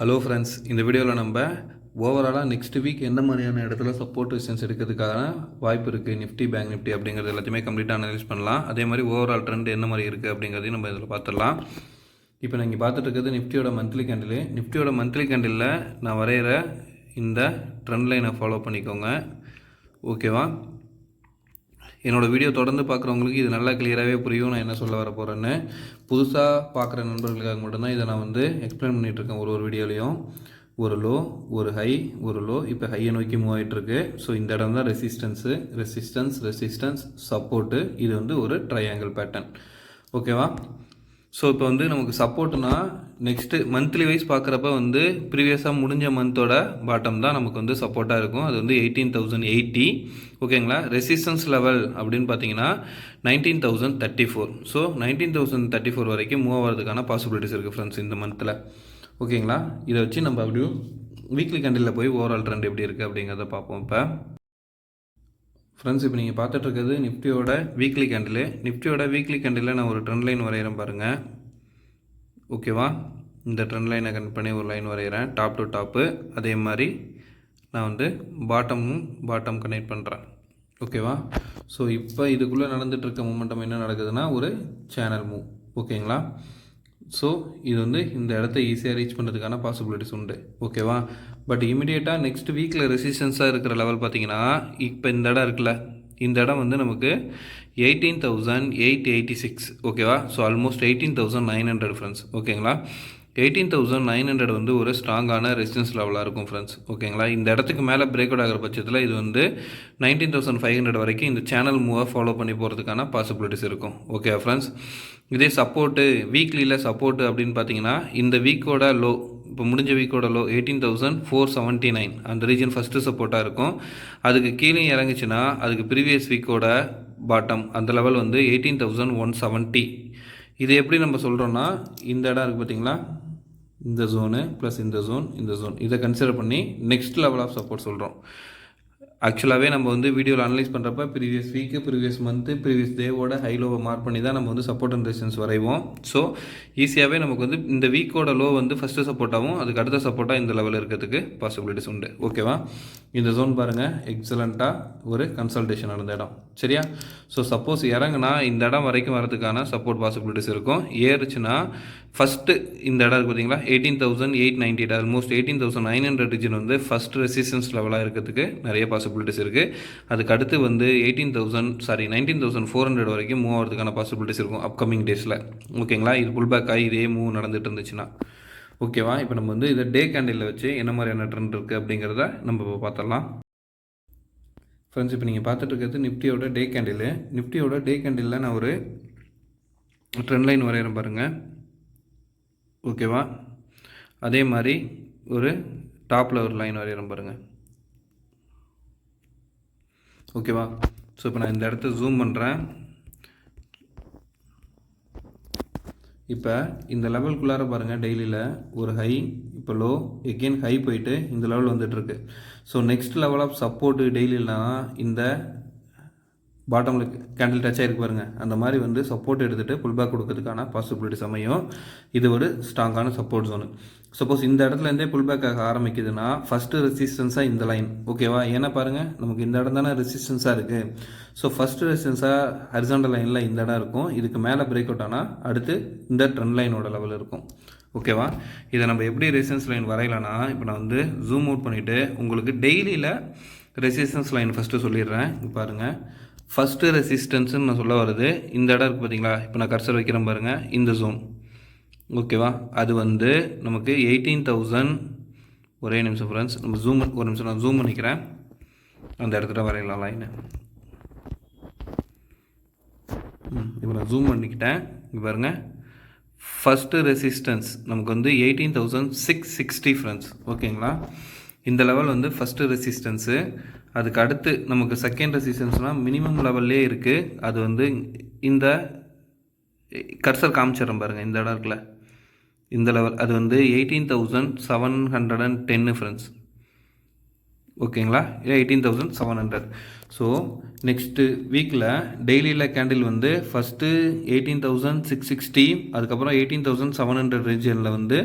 Hello friends, இந்த வீடியோவில் நம்ம ஓவராலாக நெக்ஸ்ட் வீக் எந்த மாதிரியான இடத்துல சப்போர்ட் ரெசிஸ்டன்ஸ் எடுக்கிறதுக்கான வாய்ப்பு இருக்குது, நிஃப்டி பேங்க் நிஃப்டி அப்படிங்கிறது எல்லாத்தையுமே கம்ப்ளீட்டாக அனலைஸ் பண்ணலாம். அதே மாதிரி ஓவரால் ட்ரெண்ட் என்ன மாதிரி இருக்குது அப்படிங்கிறதையும் நம்ம இதில் பார்த்துடலாம். இப்போ நீங்கள் பார்த்துட்டு இருக்கிறது நிஃப்டியோட மந்த்லி கேண்டில். நிஃப்டியோட மந்த்லி கேண்டிலில் நான் வரைகிற இந்த ட்ரெண்ட் லைனை ஃபாலோ பண்ணிக்கோங்க. ஓகேவா? என்னோடய வீடியோ தொடர்ந்து பார்க்குறவங்களுக்கு இது நல்லா கிளியராகவே புரியும் நான் என்ன சொல்ல வர போகிறேன்னு. புதுசாக பார்க்குற நண்பர்களுக்காக மட்டும்தான் இதை நான் எக்ஸ்பிளைன் பண்ணிகிட்ருக்கேன். ஒரு வீடியோலையும் ஒரு லோ, ஒரு ஹை, ஒரு லோ, இப்போ ஹையை நோக்கி மூவ் ஆகிட்டுருக்கு. ஸோ இந்த இடம் தான் ரெசிஸ்டன்ஸ் சப்போர்ட்டு. இது ஒரு ட்ரையாங்கிள் பேட்டர்ன். ஓகேவா? ஸோ இப்போ நமக்கு சப்போர்ட்னா நெக்ஸ்ட்டு மந்த்லி வைஸ் பார்க்குறப்ப ப்ரீவியஸாக முடிஞ்ச மந்தோட பாட்டம் தான் நமக்கு சப்போர்ட்டாக இருக்கும். அது 18,080. ஓகேங்களா? ரெசிஸ்டன்ஸ் லெவல் அப்படின்னு பார்த்தீங்கன்னா 19,034. ஸோ 19,034 வரைக்கும் மூவ் ஆகிறதுக்கான பாசிபிலிட்டிஸ் இருக்குது ஃப்ரெண்ட்ஸ் இந்த மந்தில். ஓகேங்களா? இதை வச்சு நம்ம அப்படியும் வீக்லி கேண்டிலில் போய் ஓவரால் ட்ரெண்ட் எப்படி இருக்குது அப்படிங்கிறத பார்ப்போம். இப்போ ஃப்ரெண்ட்ஸ், இப்போ நீங்கள் பார்த்துட்ருக்கிறது நிஃப்டியோட வீக்லி கேண்டில். நிஃப்டியோட வீக்லி கேண்டிலில் நான் ஒரு ட்ரெண்ட் லைன் வரைகிறேன் பாருங்கள். ஓகேவா? இந்த ட்ரெண்ட் லைனை கனெக்ட் பண்ணி ஒரு லைன் வரைகிறேன், டாப் டு டாப்பு. அதே மாதிரி நான் பாட்டம் கனெக்ட் பண்ணுறேன். ஓகேவா? ஸோ இப்போ இதுக்குள்ளே நடந்துகிட்ருக்க மூமெண்டம் என்ன நடக்குதுன்னா ஒரு சேனல் மூவ். ஓகேங்களா? ஸோ இது இந்த இடத்த ஈஸியாக ரீச் பண்ணுறதுக்கான பாசிபிலிட்டிஸ் உண்டு. ஓகேவா? பட் இமிடியேட்டாக நெக்ஸ்ட் வீக்கில் ரெசிஸ்டன்ஸாக இருக்கிற லெவல் பார்த்தீங்கன்னா இப்போ இந்த இடம் இருக்குல்ல, இந்த இடம் நமக்கு 18,886. ஓகேவா? So almost 18,900 friends. ஓகேங்களா? 18,900 ஒரு ஸ்ட்ராங்கான ரெசிஸ்டன்ஸ் லெவலாக இருக்கும் ஃப்ரெண்ட்ஸ். ஓகேங்களா? இந்த இடத்துக்கு மேலே பிரேக் அவுட் ஆகிற பட்சத்தில் இது 19,500 வரைக்கும் இந்த சேனல் மூவை ஃபாலோ பண்ணி போகிறதுக்கான பாசிபிலிட்டிஸ் இருக்கும். Okay friends? இதே சப்போர்ட்டு வீக்லியில் சப்போர்ட்டு அப்படின்னு பார்த்தீங்கன்னா இந்த வீக்கோட லோ, இப்போ முடிஞ்ச வீக்கோட லோ 18,479 அந்த ரீஜன் ஃபஸ்ட்டு சப்போர்ட்டாக இருக்கும். அதுக்கு கீழே இறங்குச்சுன்னா அதுக்கு ப்ரீவியஸ் வீக்கோட பாட்டம் அந்த லெவல் 18,170. இது எப்படி நம்ம சொல்கிறோன்னா இந்த இடம் இருக்குது பார்த்தீங்களா, இந்த ஜோனு ப்ளஸ் இந்த ஜோன் இதை கன்சிடர் பண்ணி நெக்ஸ்ட் லெவல் ஆஃப் சப்போர்ட் சொல்கிறோம். ஆக்சுவலாகவே நம்ம வீடியோவில் அனலைஸ் பண்ணுறப்ப previous week, previous month, previous டேவோட ஹைலோவை மார்க் பண்ணி தான் நம்ம சப்போர்ட் அண்ட் ரெசிஸ்டன்ஸ் வரைவோம். ஸோ ஈஸியாகவே நமக்கு இந்த வீக்கோட லோ ஃபஸ்ட்டு சப்போர்ட்டாகவும் அதுக்கு அடுத்த சப்போர்ட்டாக இந்த லெவலில் இருக்கிறதுக்கு பாசிபிலிட்டிஸ் உண்டு. ஓகேவா? இந்த ஜோன் பாருங்கள், எக்ஸலண்ட்டாக ஒரு கன்சல்டேஷன் நடந்த இடம். சரியா? ஸோ சப்போஸ் இறங்குனா இந்த இடம் வரைக்கும் வரதுக்கான சப்போர்ட் பாசிபிலிட்டிஸ் இருக்கும். ஏறுச்சுன்னா ஃபஸ்ட்டு இந்த இடம் இருக்குது பார்த்தீங்களா, 18,898, ஆல்மோஸ்ட் 18,900 ரீஜன் ஃபஸ்ட் ரெசிஸ்டன்ஸ் லெவலாக இருக்கிறதுக்கு நிறைய பாசிபிலிட்டிஸ் இருக்குது. அதுக்கு அடுத்து 19,400 வரைக்கும் மூவ் ஆகிறதுக்கான பாசிபிலிட்டிஸ் இருக்கும் அப்கமிங் டேஸில். ஓகேங்களா? இது புல் பேக் ஆகி இதே மூவ் நடந்துட்டு இருந்துச்சுன்னா. ஓகேவா? இப்போ நம்ம இதை டே கேண்டிலில் வச்சு என்ன மாதிரியான ட்ரெண்ட் இருக்குது அப்படிங்கிறத நம்ம இப்போ பார்த்துடலாம். ஃப்ரெண்ட்ஸ், இப்போ நீங்கள் பார்த்துட்டு இருக்கிறது நிஃப்டியோட டே கேண்டில். நிஃப்டியோட டே கேண்டிலில் நான் ஒரு ட்ரெண்ட் லைன் வரைகிறேன் பாருங்கள். ஓகேவா? அதே மாதிரி ஒரு டாப்பில் ஒரு லைன் வரைகிறேன் பாருங்கள். ஓகேவா? ஸோ இப்போ நான் இந்த இடத்த ஜூம் பண்ணுறேன். இப்போ இந்த லெவலுக்குள்ளார பாருங்கள், டெய்லியில் ஒரு ஹை, இப்போ லோ, எகெயின் ஹை போயிட்டு இந்த லெவல் வந்துட்டுருக்கு. So next level of support டெய்லிலாம் இந்த பாட்டமில் கேண்டில் டச் ஆகிருக்கு பாருங்கள். அந்த மாதிரி சப்போர்ட் எடுத்துகிட்டு புல் பேக் கொடுக்கறதுக்கான பாசிபிலிட்டிஸ் அமையும். இது ஒரு ஸ்ட்ராங்கான சப்போர்ட் ஜோனு. சப்போஸ் இந்த இடத்துலேருந்தே புல் பேக் ஆக ஆரம்பிக்குதுன்னா ஃபஸ்ட்டு ரெசிஸ்டன்ஸாக இந்த லைன். ஓகேவா? ஏன்னா பாருங்கள், நமக்கு இந்த இடம் தானே ரெசிஸ்டன்ஸாக இருக்குது. ஸோ ஃபஸ்ட்டு ரெசிஸ்டன்ஸாக ஹரிசாண்டல் லைனில் இந்த இடம் இருக்கும். இதுக்கு மேலே பிரேக் அவுட் ஆனால் அடுத்து இந்த ட்ரெண்ட் லைனோட லெவல் இருக்கும். ஓகேவா? இதை நம்ம எப்படி ரெசிஸ்டன்ஸ் லைன் வரையலான்னா, இப்போ நான் ஜூம் அவுட் பண்ணிவிட்டு உங்களுக்கு டெய்லியில் ரெசிஸ்டன்ஸ் லைன் ஃபஸ்ட்டு சொல்லிடுறேன். பாருங்கள், ஃபஸ்ட்டு ரெசிஸ்டன்ஸுன்னு நான் சொல்ல வருது இந்த இடம் இருக்குது பார்த்தீங்களா, இப்போ நான் கர்சர் வைக்கிறேன் பாருங்கள், இந்த ஜோன். ஓகேவா? அது நமக்கு 18,000. ஒரே நிமிஷம் ஃப்ரெண்ட்ஸ், நம்ம ஒரு நிமிஷம் நான் ஜூம் பண்ணிக்கிறேன். அந்த இடத்துல வரையலாம் லைனு. இப்போ நான் ஜூம் பண்ணிக்கிட்டேன். இங்கே பாருங்கள், ஃபஸ்ட்டு ரெசிஸ்டன்ஸ் நமக்கு 18,660 ஃப்ரெண்ட்ஸ். ஓகேங்களா? இந்த லெவல் ஃபஸ்ட்டு ரெசிஸ்டன்ஸு. அதுக்கு அடுத்து நமக்கு செகண்ட் ரெசிஸ்டன்ஸ்னால் மினிமம் லெவல்லே இருக்குது. அது இந்த கர்சர் காமிச்சிட்றேன் பாருங்கள், இந்த இடம் இருக்குல்ல, இந்த லெவல் அது 18,710 ஃப்ரெண்ட்ஸ். ஓகேங்களா, 18,700. ஸோ நெக்ஸ்ட்டு வீக்கில் டெய்லியில் கேண்டில் வந்து ஃபஸ்ட்டு 18,660, அதுக்கப்புறம் 18,700 ரீஜனில் வந்து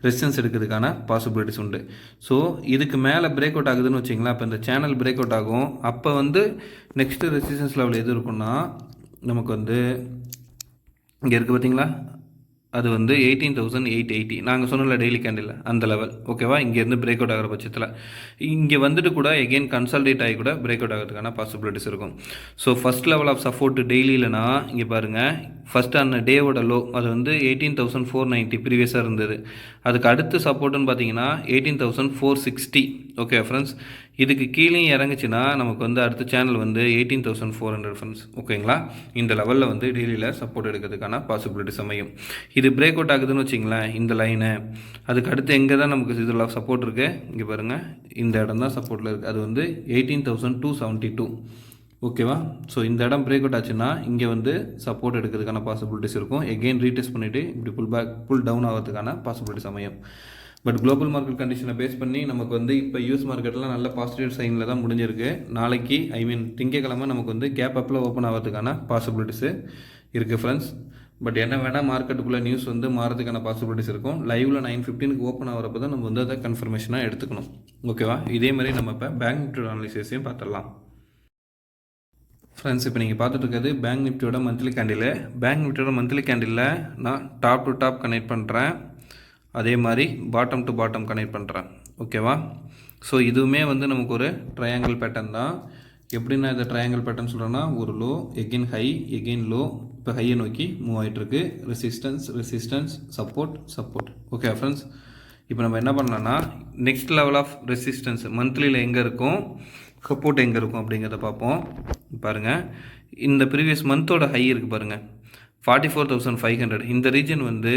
ரெசிஸ்டன்ஸ் எடுக்கிறதுக்கான பாசிபிலிட்டிஸ் உண்டு. ஸோ இதுக்கு மேலே பிரேக் அவுட் ஆகுதுன்னு வச்சிங்களா, அப்போ இந்த சேனல் பிரேக் அவுட் ஆகும். அப்போ வந்து நெக்ஸ்ட்டு ரெசிஸ்டன்ஸ் லெவல் எது இருக்குன்னா நமக்கு வந்து இங்கே இருக்குது பார்த்தீங்களா, அது வந்து 18,880 நாங்கள் சொன்னல டெய்லி கேண்டில் அந்த லெவல். ஓகேவா, இங்கேருந்து பிரேக் அவுட் ஆகிற பட்சத்தில் இங்கே வந்துட்டு கூட எகெயின் கன்சல்டேட் ஆகி கூட பிரேக் அவுட் ஆகிறதுக்கான பாசிபிலிட்டிஸ் இருக்கும். So first level of support டெய்லியிலனா இங்கே பாருங்கள், ஃபஸ்ட்டு அந்த டேவோட லோ அது வந்து 18,490 ப்ரீவியஸாக இருந்தது. அதுக்கு அடுத்து சப்போர்ட்டுன்னு பார்த்தீங்கன்னா 18,460. ஓகே ஃப்ரெண்ட்ஸ், இதுக்கு கீழே இறங்குச்சுன்னா நமக்கு வந்து அடுத்த சேனல் வந்து 18,400 ஃப்ரெண்ட்ஸ். ஓகேங்களா, இந்த லெவலில் வந்து டெய்லியில் சப்போர்ட் எடுக்கிறதுக்கான பாசிபிலிட்டிஸ் அமையும். இது பிரேக் அவுட் ஆகுதுன்னு வச்சிங்களேன் இந்த லைனு, அதுக்கு அடுத்து எங்கே தான் நமக்கு இதில் சப்போர்ட் இருக்குது, இங்கே பாருங்கள் இந்த இடம் தான் சப்போர்ட்டில் இருக்குது. அது வந்து 18,272. ஓகேவா, ஸோ இந்த இடம் பிரேக் அவுட் ஆச்சுன்னா இங்கே வந்து சப்போர்ட் எடுக்கிறதுக்கான பாசிபிலிட்டிஸ் இருக்கும். எகெயின் ரீடெஸ்ட் பண்ணிவிட்டு இப்படி புல் டவுன் ஆகிறதுக்கான பாசிபிலிட்டிஸ் அமையும். பட் குளோபல் மார்க்கெட் கண்டிஷனை பேஸ் பண்ணி நமக்கு வந்து இப்போ யூஎஸ் மார்க்கெட்லாம் நல்ல பாசிட்டிவ் சைனில் தான் முடிஞ்சிருக்கு. நாளைக்கு திங்கக்கிழமை நமக்கு வந்து கேப் அப்பில் ஓப்பன் ஆகிறதுக்கான பாசிபிலிட்டிஸு இருக்குது ஃப்ரெண்ட்ஸ். பட் என்ன வேணால் மார்க்கெட்டுக்குள்ளே நியூஸ் வந்து மாறதுக்கான பாசிபிலிட்டிஸ் இருக்கும். லைவில் 9:15 ஓப்பன் ஆகிறப்ப தான் நம்ம வந்து அதை கன்ஃபர்மேஷனாக எடுத்துக்கணும். ஓகேவா, இதே மாதிரி நம்ம இப்போ பேங்க் நிஃப்டி அனாலிசிஸையும் பார்த்துடலாம் ஃப்ரெண்ட்ஸ். இப்போ நீங்கள் பார்த்துட்டு இருக்கிறது பேங்க் நிஃப்டியோட மந்த்லி கேண்டில். பேங்க் நிஃப்டியோட மந்த்லி கேண்டிலில் நான் டாப் டு டாப் கனெக்ட் பண்ணுறேன், அதே மாதிரி பாட்டம் டு பாட்டம் கனெக்ட் பண்ணுறேன். ஓகேவா, ஸோ இதுவுமே வந்து நமக்கு ஒரு ட்ரையாங்கிள் பேட்டர்ன் தான். எப்படின்னா இந்த ட்ரையாங்கிள் பேட்டர்ன் சொல்கிறேன்னா ஒரு low again high again low, இப்போ ஹையை நோக்கி மூவ் ஆகிட்டுருக்கு. Resistance support. ஓகே ஃப்ரெண்ட்ஸ், இப்போ நம்ம என்ன பண்ணலாம்னா நெக்ஸ்ட் லெவல் ஆஃப் ரெசிஸ்டன்ஸ் மந்த்லியில் எங்கே இருக்கும், சப்போர்ட் எங்கே இருக்கும் அப்படிங்கிறத பார்ப்போம். பாருங்கள், இந்த ப்ரீவியஸ் மந்தோட ஹை இருக்குது பாருங்கள் 44,500. இந்த ரீஜன் வந்து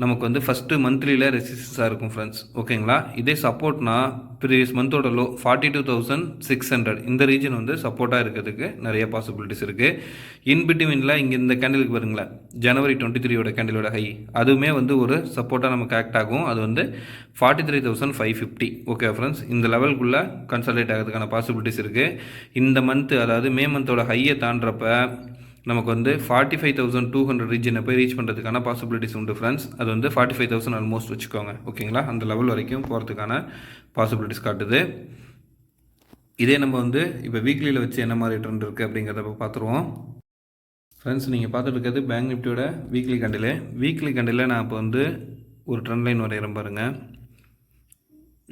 நமக்கு வந்து ஃபஸ்ட்டு மந்த்லியில் ரெசிஸ்டன்ஸாக இருக்கும் ஃப்ரெண்ட்ஸ். ஓகேங்களா, இதே சப்போர்ட்னா ப்ரீவியஸ் மந்தோட லோ 42,600. இந்த ரீஜன் வந்து சப்போர்ட்டாக இருக்கிறதுக்கு நிறைய பாசிபிலிட்டிஸ் இருக்குது. இன்பிட்வீனில் இங்கே இந்த கேண்டிலுக்கு பாருங்களேன், ஜனவரி 23யோட கேண்டிலோட ஹை அதுவுமே வந்து ஒரு சப்போர்ட்டாக நமக்கு ஆக்ட் ஆகும். அது வந்து 43,550. ஓகே ஃப்ரெண்ட்ஸ், இந்த லெவலுக்குள்ளே கன்சல்டேட் ஆகிறதுக்கான பாசிபிலிட்டிஸ் இருக்குது. இந்த மந்த்து அதாவது மே மந்தோட ஹையை தாண்டறப்ப நமக்கு வந்து 45,200 ரீஜனை போய் ரீச் பண்ணுறதுக்கான பாசிபிலிட்டிஸ் உண்டு ஃப்ரெண்ட்ஸ். அது வந்து 45,000 ஆல்மோஸ்ட் வச்சுக்கோங்க. ஓகேங்களா, அந்த லெவல் வரைக்கும் போகிறதுக்கான பாசிபிலிட்டிஸ் காட்டுது. இதே நம்ம வந்து இப்போ வீக்லியில் வச்சு என்ன மாதிரி ட்ரெண்ட் இருக்குது அப்படிங்கிறத பார்த்துருவோம் ஃப்ரெண்ட்ஸ். நீங்கள் பார்த்துட்டு இருக்கிறது பேங்க் நிஃப்டியோட வீக்லி கண்டில் நான் இப்போ வந்து ஒரு ட்ரெண்ட் லைன் வரைகிறேன் பாருங்கள்.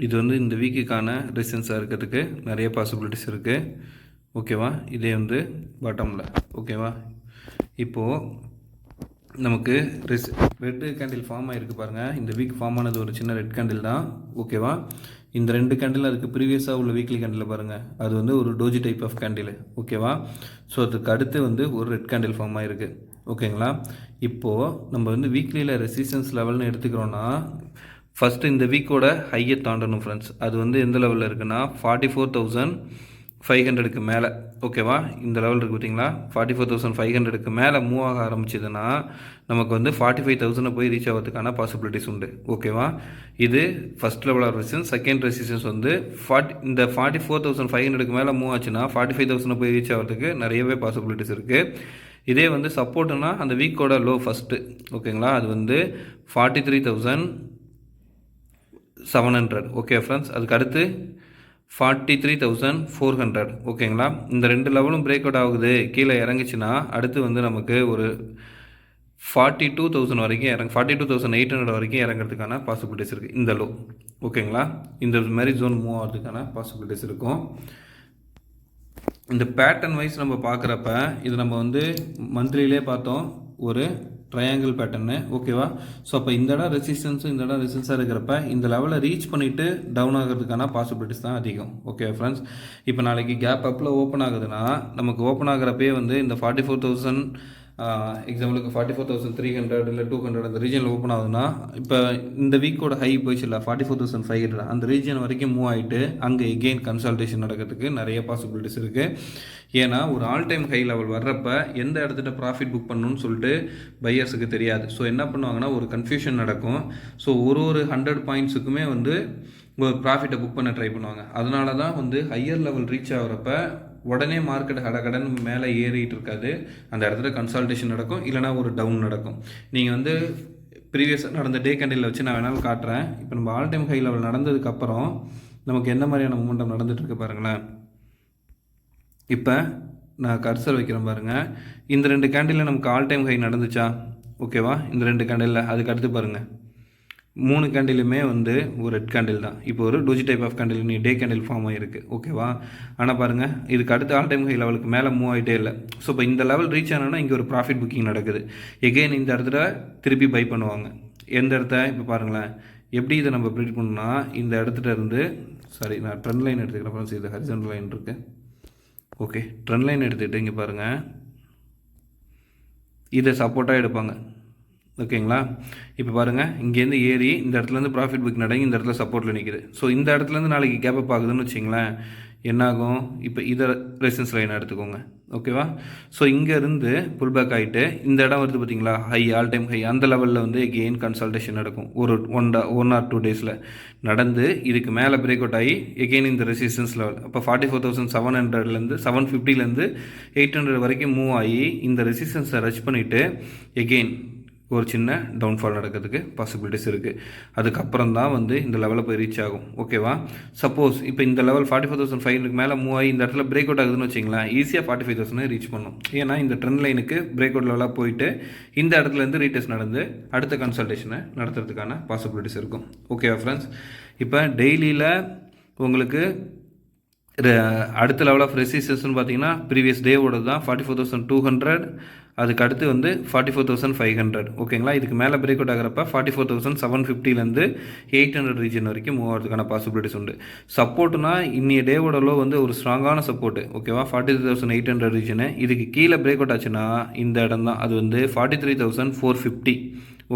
இது வந்து இந்த வீக்குக்கான ரெசிஸ்டன்ஸாக இருக்கிறதுக்கு நிறைய பாசிபிலிட்டிஸ் இருக்குது. ஓகேவா, இதே வந்து பாட்டமில். ஓகேவா, இப்போது நமக்கு ரெட் கேண்டில் ஃபார்ம் ஆகிருக்கு பாருங்கள். இந்த வீக் ஃபார்ம் ஆனது ஒரு சின்ன ரெட் கேண்டில் தான். ஓகேவா, இந்த 2 கேண்டில் அதுக்கு ப்ரீவியஸாக உள்ள வீக்லி கேண்டில் பாருங்கள், அது வந்து ஒரு டோஜி டைப் ஆஃப் கேண்டில். ஓகேவா, ஸோ அதுக்கு அடுத்து வந்து ஒரு ரெட் கேண்டில் ஃபார்ம் ஆகிருக்கு. ஓகேங்களா, இப்போது நம்ம வந்து வீக்லியில் ரெசிஸ்டன்ஸ் லெவல்னு எடுத்துக்கிறோன்னா ஃபஸ்ட்டு இந்த வீக்கோட ஹையை தாண்டணும் ஃப்ரெண்ட்ஸ். அது வந்து எந்த லெவலில் இருக்குன்னா 44,500க்கு மேலே. ஓகேவா, இந்த லெவல் இருக்குது பார்த்தீங்களா, 44,500க்கு மேலே மூவ் ஆக ஆரம்பிச்சதுன்னா நமக்கு வந்து 45,000 போய் ரீச் ஆகிறதுக்கான பாசிபிலிட்டிஸ் உண்டு. ஓகேவா, இது first level of resistance. Second resistance வந்து இந்த 44,500க்கு மேலே மூவ் ஆச்சுன்னா 45,000 போய் ரீச் ஆகிறதுக்கு நிறையவே பாசிபிலிட்டிஸ் இருக்குது. இதே வந்து சப்போர்ட்டுனா அந்த வீக்கோட லோ ஃபஸ்ட்டு. ஓகேங்களா, அது வந்து 43,700. ஓகே ஃப்ரெண்ட்ஸ், அதுக்கு அடுத்து 43,400. ஓகேங்களா, இந்த 2 லெவலும் பிரேக் அவுட் ஆகுது, கீழே இறங்குச்சுன்னா அடுத்து வந்து நமக்கு ஒரு 42,000 வரைக்கும் 42,800 வரைக்கும் இறங்குறதுக்கான பாசிபிலிட்டிஸ் இருக்குது இந்த லோ. ஓகேங்களா, இந்த மாதிரி ஜோன் மூவ் ஆகிறதுக்கான பாசிபிலிட்டிஸ் இருக்கும். இந்த பேட்டர்ன் வைஸ் நம்ம பார்க்குறப்ப இது நம்ம வந்து மந்த்லியிலே பார்த்தோம் ஒரு ட்ரையாங்கிள் பேட்டர்னு. ஓகேவா, ஸோ அப்போ இந்த இடம் ரெசிஸ்டன்ஸும் இந்த இடம் ரெசிஸ்டன்ஸாக இருக்கிறப்ப இந்த லெவலில் ரீச் பண்ணிவிட்டு டவுன் ஆகிறதுக்கான பாசிபிலிட்டிஸ் தான் அதிகம். ஓகே ஃப்ரெண்ட்ஸ், இப்போ நாளைக்கு கேப் அப்பில் ஓப்பன் ஆகுதுன்னா நமக்கு ஓப்பன் ஆகிறப்பே வந்து இந்த 44,000 எக்ஸாம்பிளுக்கு 44,300 இல்லை 200 அந்த ரீஜனில் ஓப்பன் ஆகுதுன்னா இப்போ இந்த வீக்கோட ஹை போயிடுச்சு இல்லை 44,500 அந்த ரீஜன் வரைக்கும் மூவ் ஆகிட்டு அங்கே எகெயின் கன்சல்டேஷன் நடக்கிறதுக்கு நிறைய பாசிபிலிட்டிஸ் இருக்குது. ஏன்னா ஒரு ஆல் டைம் ஹை லெவல் வர்றப்ப எந்த இடத்துல ப்ராஃபிட் புக் பண்ணணும்னு சொல்லிட்டு பையர்ஸுக்கு தெரியாது. ஸோ என்ன பண்ணுவாங்கன்னா ஒரு கன்ஃபியூஷன் நடக்கும். ஸோ ஒரு 100 பாயிண்ட்ஸுக்குமே வந்து ஒரு ப்ராஃபிட்டை புக் பண்ண ட்ரை பண்ணுவாங்க. அதனால தான் வந்து ஹையர் லெவல் ரீச் ஆகிறப்ப உடனே மார்க்கெட் கடகடன் மேலே ஏறிட்டு இருக்காது. அந்த இடத்துல கன்சல்டேஷன் நடக்கும், இல்லைனா ஒரு டவுன் நடக்கும். நீங்கள் வந்து ப்ரீவியஸாக நடந்த டே கேண்டில் வச்சு நான் வேணாலும் காட்டுறேன். இப்போ நம்ம ஆல் டைம் ஹை லெவல் நடந்ததுக்கப்புறம் நமக்கு என்ன மாதிரியான மூமெண்டம் நடந்துகிட்ருக்கு பாருங்களேன். இப்போ நான் கர்சர் வைக்கிறேன் பாருங்கள். இந்த 2 கேண்டிலில் நமக்கு ஆல் டைம் ஹை நடந்துச்சா? ஓகேவா? இந்த 2 கேண்டிலில் அதுக்கு அடுத்து பாருங்கள் 3 கேண்டிலுமே வந்து ஒரு ரெட் கேண்டில் தான். இப்போ ஒரு டோஜி டைப் ஆஃப் கேண்டில் நீ டே கேண்டில் ஃபார்ம் ஆகிருக்கு. ஓகேவா? ஆனால் பாருங்கள் இதுக்கு அடுத்து ஆல் டைம் ஹை லெவலுக்கு மேலே மூவ் ஆகிட்டே இல்லை. ஸோ இப்போ இந்த லெவல் ரீச் ஆனோன்னா இங்கே ஒரு ப்ராஃபிட் புக்கிங் நடக்குது. எகெயின் இந்த இடத்துல திருப்பி பை பண்ணுவாங்க. எந்த இடத்த இப்போ பாருங்களேன். எப்படி இதை நம்ம ப்ரிடிக்ட் பண்ணோம்னா இந்த இடத்துல இருந்து நான் ட்ரெண்ட் லைன் எடுத்துக்கிறேன் ஃப்ரெண்ட்ஸ். இது ஹரிசாண்டல் லைன் இருக்குது. ஓகே, ட்ரெண்ட் லைன் எடுத்துக்கிட்டு இங்கே பாருங்கள் இதை சப்போர்ட்டாக எடுப்பாங்க. ஓகேங்களா? இப்போ பாருங்கள் இங்கேருந்து ஏறி இந்த இடத்துலேருந்து ப்ராஃபிட் புக் நடங்கி இந்த இடத்துல சப்போர்ட்டில் நிற்கிது. ஸோ இந்த இடத்துலேருந்து நாளைக்கு கேப் அப் ஆகுதுன்னு வச்சிங்களேன், என்னாகும்? இப்போ இதை ரெசிஸ்டன்ஸ் லைனை எடுத்துக்கோங்க. ஓகேவா? ஸோ இங்கேருந்து புல் பேக் ஆகிட்டு இந்த இடம் வருது பார்த்தீங்களா, ஹை ஆல் டைம் ஹை, அந்த லெவலில் வந்து எகெயின் கன்சல்டேஷன் நடக்கும். ஒரு 1 or 2 டேஸில் நடந்து இதுக்கு மேலே பிரேக் அவுட் ஆகி எகெயின் இந்த ரெசிஸ்டன்ஸ் லெவல் அப்போ 44,700லேருந்து 750லேருந்து 800 வரைக்கும் மூவ் ஆகி இந்த ரெசிஸ்டன்ஸை ரச் பண்ணிவிட்டு எகெயின் ஒரு சின்ன டவுன்ஃபால் நடக்கிறதுக்கு பாசிபிலிட்டிஸ் இருக்குது. அதுக்கப்புறம் தான் வந்து இந்த லெவலில் போய் ரீச் ஆகும். ஓகேவா? சப்போஸ் இப்போ இந்த லெவல் 44,500 மேலே மூவ் ஆகி இந்த இடத்துல பிரேக் அவுட் ஆகுதுன்னு வச்சிங்களேன், ஈஸியாக 45,000 ரீச் பண்ணும். ஏன்னா இந்த ட்ரெண்ட் லைனுக்கு பிரேக் அவுட் லெவலாக போயிட்டு இந்த இடத்துலேருந்து ரீடெஸ்ட் நடந்து அடுத்த கன்சல்டேஷனை நடத்துறதுக்கான பாசிபிலிட்டிஸ் இருக்கும். ஓகேவா ஃப்ரெண்ட்ஸ்? இப்போ டெய்லியில் உங்களுக்கு அடுத்த லெவல் ஆஃப் ரெசிஸ்டன்ஸ்னு பார்த்தீங்கன்னா ப்ரீவியஸ் டேவோட தான் 44,200, அதுக்கு அடுத்து வந்து 44,500. ஓகேங்களா? இதுக்கு மேலே பிரேக் அவுட் ஆகிறப்ப 44,750லேருந்து 800 ரீஜன் வரைக்கும் மூவ் ஆகிறதுக்கான பாசிபிலிட்டிஸ் உண்டு. சப்போர்ட்னா இன்னைய டேவோட லோ வந்து ஒரு ஸ்ட்ராங்கான சப்போர்ட்டு. ஓகேவா? 43,800 ரீஜனு. இதுக்கு கீழே பிரேக் அவுட் ஆச்சுன்னா இந்த இடம் தான், அது வந்து 43,450.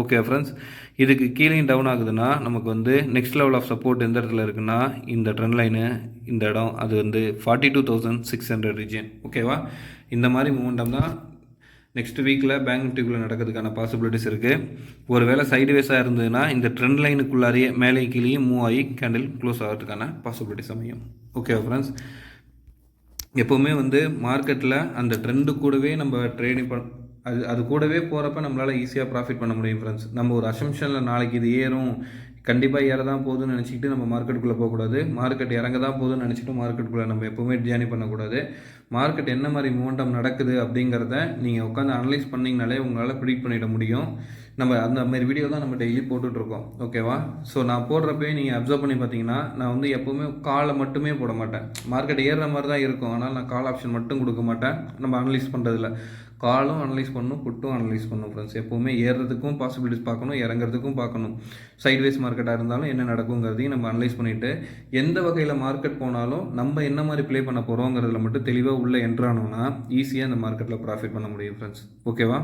ஓகே ஃப்ரெண்ட்ஸ், இதுக்கு கீழே டவுன் ஆகுதுன்னா நமக்கு வந்து நெக்ஸ்ட் லெவல் ஆஃப் சப்போர்ட் எந்த இடத்துல இருக்குன்னா இந்த ட்ரெண்ட் லைனு, இந்த இடம், அது வந்து 42,600 ரீஜன். ஓகேவா? இந்த மாதிரி மூமெண்டம் தான் நெக்ஸ்ட் வீக்கில் பேங்க் நிஃப்டிக்குள்ளே நடக்கிறதுக்கான பாசிபிலிட்டிஸ் இருக்குது. ஒரு வேளை சைடுவேஸாக இருந்ததுன்னா இந்த ட்ரெண்ட் லைனுக்குள்ளாரையே மேலே கீழே மூவ் ஆகி கேண்டில் க்ளோஸ் ஆகிறதுக்கான பாசிபிலிட்டிஸ் அமையும். ஓகே ஃப்ரெண்ட்ஸ், எப்போவுமே வந்து மார்க்கெட்டில் அந்த ட்ரெண்டு கூடவே நம்ம ட்ரேடிங் அது கூடவே போகிறப்ப நம்மளால் ஈஸியாக ப்ராஃபிட் பண்ண முடியும் ஃப்ரெண்ட்ஸ். நம்ம ஒரு அசம்ஷனில் நாளைக்கு இது ஏறும், கண்டிப்பாக ஏற தான் போகுதுன்னு நினச்சிக்கிட்டு நம்ம மார்க்கெட்டுக்குள்ளே போகக்கூடாது. மார்க்கெட் இறங்க தான் போகுதுன்னு நினச்சிட்டு மார்க்கெட்டுக்குள்ளே நம்ம எப்போவுமே ஜேர்னி பண்ணக்கூடாது. மார்க்கெட் என்ன மாதிரி மூமெண்டம் நடக்குது அப்படிங்கிறத நீங்கள் உட்காந்து அனலைஸ் பண்ணிங்கனாலே உங்களால் ப்ரிடிக்ட் பண்ணிட முடியும். நம்ம அந்த மாதிரி வீடியோ தான் நம்ம டெய்லி போட்டுட்ருக்கோம். ஓகேவா? ஸோ நான் போடுறப்பே நீங்கள் அப்சர்வ் பண்ணி பார்த்தீங்கன்னா நான் வந்து எப்போவுமே காலை மட்டுமே போட மாட்டேன். மார்க்கெட் ஏறுற மாதிரி தான் இருக்கும், ஆனால் நான் கால் ஆப்ஷன் மட்டும் கொடுக்க மாட்டேன். நம்ம அனலைஸ் பண்ணுறதில்ல, காலும் அனலைஸ் பண்ணணும், புட்டும் அனலைஸ் பண்ணணும் ஃப்ரெண்ட்ஸ். எப்போவுமே ஏறுறதுக்கும் பாசிபிலிட்டிஸ் பார்க்கணும், இறங்குறதுக்கும் பார்க்கணும். சைட்வேஸ் மார்க்கெட்டாக இருந்தாலும் என்ன நடக்குங்கிறதையும் நம்ம அனலைஸ் பண்ணிவிட்டு எந்த வகையில் மார்க்கெட் போனாலும் நம்ம என்ன மாதிரி ப்ளே பண்ண போகிறோங்கிறதுல மட்டும் தெளிவாக உள்ளே என்ட்ரானோன்னா ஈஸியாக இந்த மார்க்கெட்டில் ப்ராஃபிட் பண்ண முடியும் ஃப்ரெண்ட்ஸ். ஓகேவா?